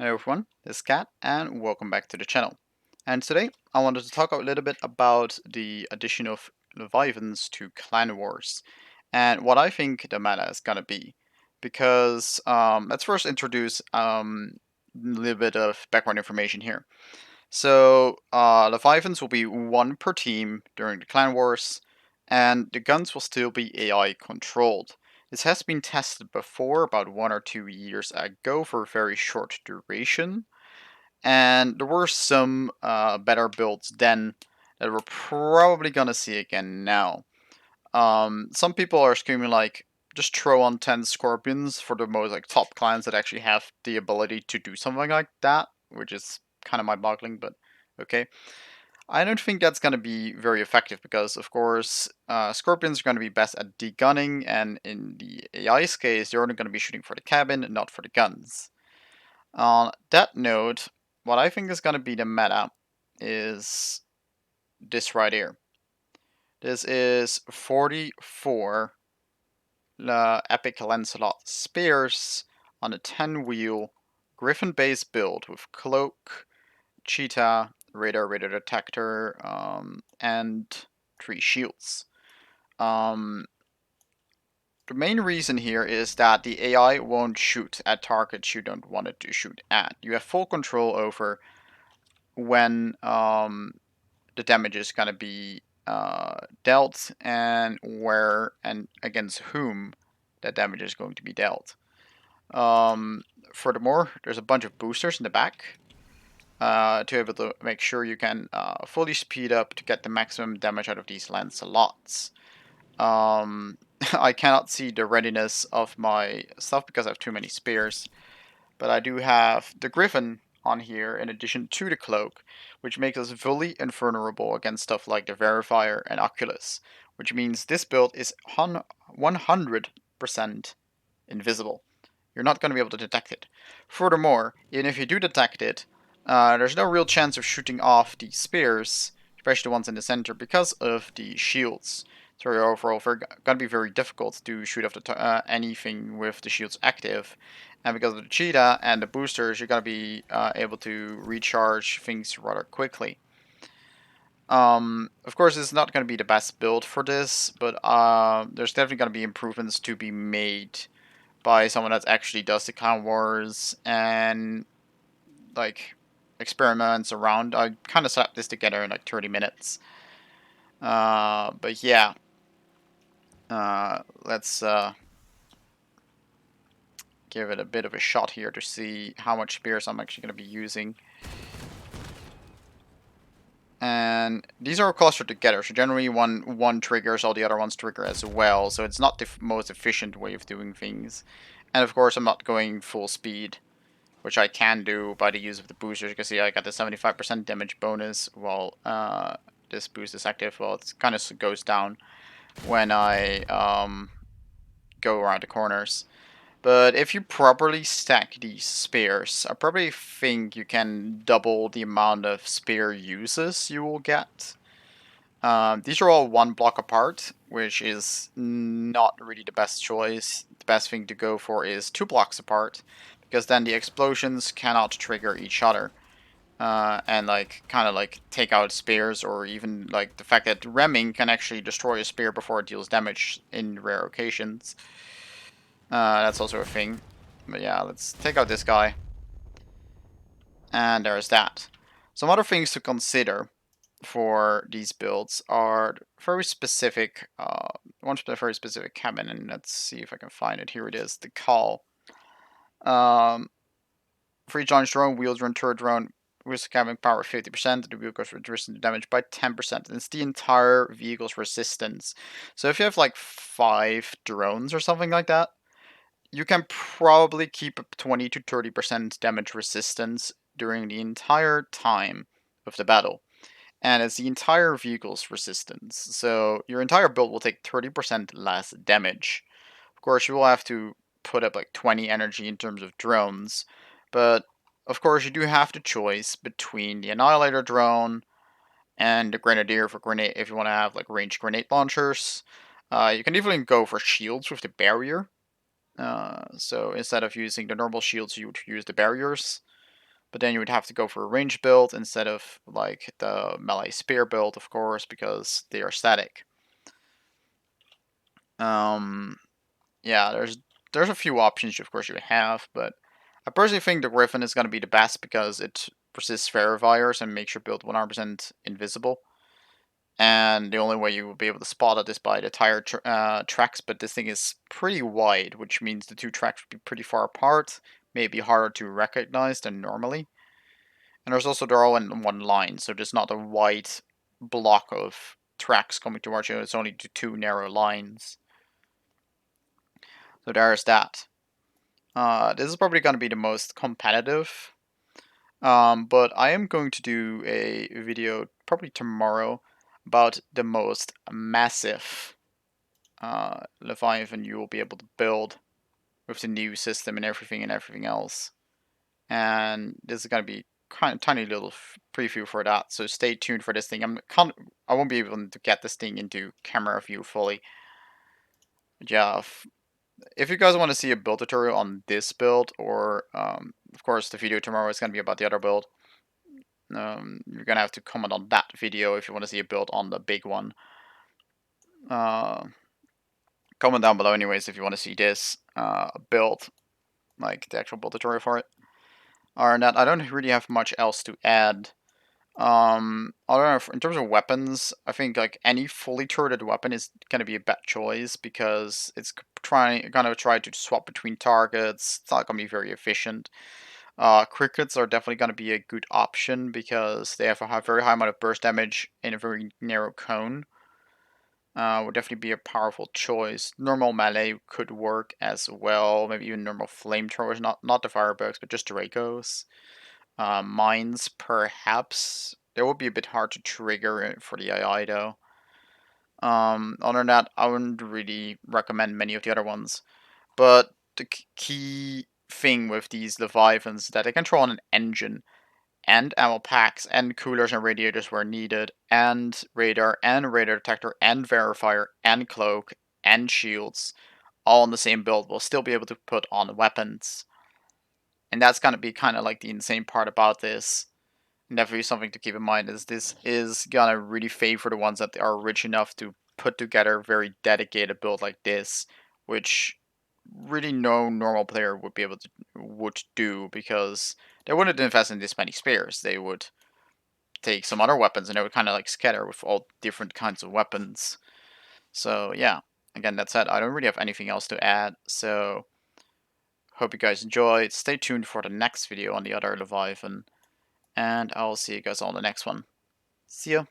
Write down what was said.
Hello everyone, this is Kat and welcome back to the channel. And today I wanted to talk a little bit about the addition of Leviathans to Clan Wars and what I think the meta is gonna be. Because let's first introduce a little bit of background information here. So Leviathans will be one per team during the Clan Wars, and the guns will still be AI controlled. This has been tested before, about 1 or 2 years ago, for a very short duration, and there were some better builds then that we're probably gonna see again now. Some people are screaming like, just throw on 10 Scorpions for the most like top clans that actually have the ability to do something like that, which is kind of mind-boggling, but okay. I don't think that's going to be very effective because, of course, Scorpions are going to be best at degunning, and in the AI's case, they're only going to be shooting for the cabin, not for the guns. On that note, what I think is going to be the meta is this right here. This is 44 Epic Lancelot Spears on a 10-wheel Griffin-based build with Cloak, Cheetah, radar detector, and 3 shields. The main reason here is that the AI won't shoot at targets you don't want it to shoot at. You have full control over when the damage is going to be dealt and where and against whom that damage is going to be dealt. Furthermore, there's a bunch of boosters in the back to be able to make sure you can fully speed up to get the maximum damage out of these Lancelots. I cannot see the readiness of my stuff because I have too many spears, but I do have the Griffin on here in addition to the Cloak, which makes us fully invulnerable against stuff like the Verifier and Oculus, which means this build is 100% invisible. You're not going to be able to detect it. Furthermore, even if you do detect it, there's no real chance of shooting off the spears, especially the ones in the center, because of the shields. So overall, going to be very difficult to shoot off anything with the shields active. And because of the cheetah and the boosters, you're going to be able to recharge things rather quickly. Of course, it's not going to be the best build for this, but there's definitely going to be improvements to be made by someone that actually does the Clan Wars and like experiments around. I kind of slapped this together in like 30 minutes. But yeah, let's give it a bit of a shot here to see how much spears I'm actually going to be using. And these are clustered together, so generally one triggers, all the other ones trigger as well, so it's not the most efficient way of doing things. And of course I'm not going full speed, which I can do by the use of the boosters. You can see I got the 75% damage bonus while this boost is active. Well, it kind of goes down when I go around the corners. But if you properly stack these spears, I probably think you can double the amount of spear uses you will get. These are all 1 block apart, which is not really the best choice. The best thing to go for is 2 blocks apart, because then the explosions cannot trigger each other. And like kind of like take out spears, or even like the fact that ramming can actually destroy a spear before it deals damage in rare occasions. That's also a thing. But yeah, let's take out this guy. And there's that. Some other things to consider for these builds are very specific. One very specific cabin, and let's see if I can find it. Here it is, the call. For each launch drone, wheels run turret drone with cabin power 50%, the vehicle's resistance to damage by 10%. And it's the entire vehicle's resistance. So if you have like 5 drones or something like that, you can probably keep up 20 to 30% damage resistance during the entire time of the battle. And it's the entire vehicle's resistance. So your entire build will take 30% less damage. Of course, you will have to put up like 20 energy in terms of drones, but of course you do have the choice between the Annihilator drone and the Grenadier for grenade if you want to have like ranged grenade launchers. You can even go for shields with the barrier. So instead of using the normal shields, you would use the barriers. but then you would have to go for a range build instead of like the melee spear build, of course, because they are static. Yeah, there's a few options, of course, you have, but I personally think the Griffin is going to be the best because it resists Verifiers and makes your build 100% invisible. And the only way you will be able to spot it is by the tire tracks, but this thing is pretty wide, which means the two tracks would be pretty far apart, maybe harder to recognize than normally. And there's also, they're all in one line, so there's not a wide block of tracks coming towards you, it's only two narrow lines. So there's that. This is probably going to be the most competitive, but I am going to do a video probably tomorrow about the most massive Leviathan you will be able to build with the new system and everything else. And this is going to be kind of tiny little preview for that, so stay tuned for this thing. I won't be able to get this thing into camera view fully. But yeah, if you guys want to see a build tutorial on this build, or of course the video tomorrow is going to be about the other build, you're going to have to comment on that video if you want to see a build on the big one. Comment down below anyways if you want to see this build, like the actual build tutorial for it. Other than that, I don't really have much else to add. Other than in terms of weapons, I think like any fully turreted weapon is gonna be a bad choice because it's gonna try to swap between targets. It's not gonna be very efficient. Crickets are definitely gonna be a good option because they have a very high amount of burst damage in a very narrow cone. Would definitely be a powerful choice. Normal melee could work as well. Maybe even normal flamethrowers, not the firebugs, but just Dracos. Mines, perhaps. They would be a bit hard to trigger for the AI though. Other than that, I wouldn't really recommend many of the other ones. But the key thing with these Leviathans is that they control an engine and ammo packs and coolers and radiators where needed, and radar detector and verifier and cloak and shields all in the same build. Will still be able to put on weapons. And that's gonna be kind of like the insane part about this. Definitely something to keep in mind is this is gonna really favor the ones that are rich enough to put together a very dedicated build like this, which really no normal player would be able to do because they wouldn't invest in this many spears. They would take some other weapons and they would kind of like scatter with all different kinds of weapons. So yeah, again, that said, I don't really have anything else to add. So hope you guys enjoyed. Stay tuned for the next video on the other Leviathan. And I'll see you guys on the next one. See ya.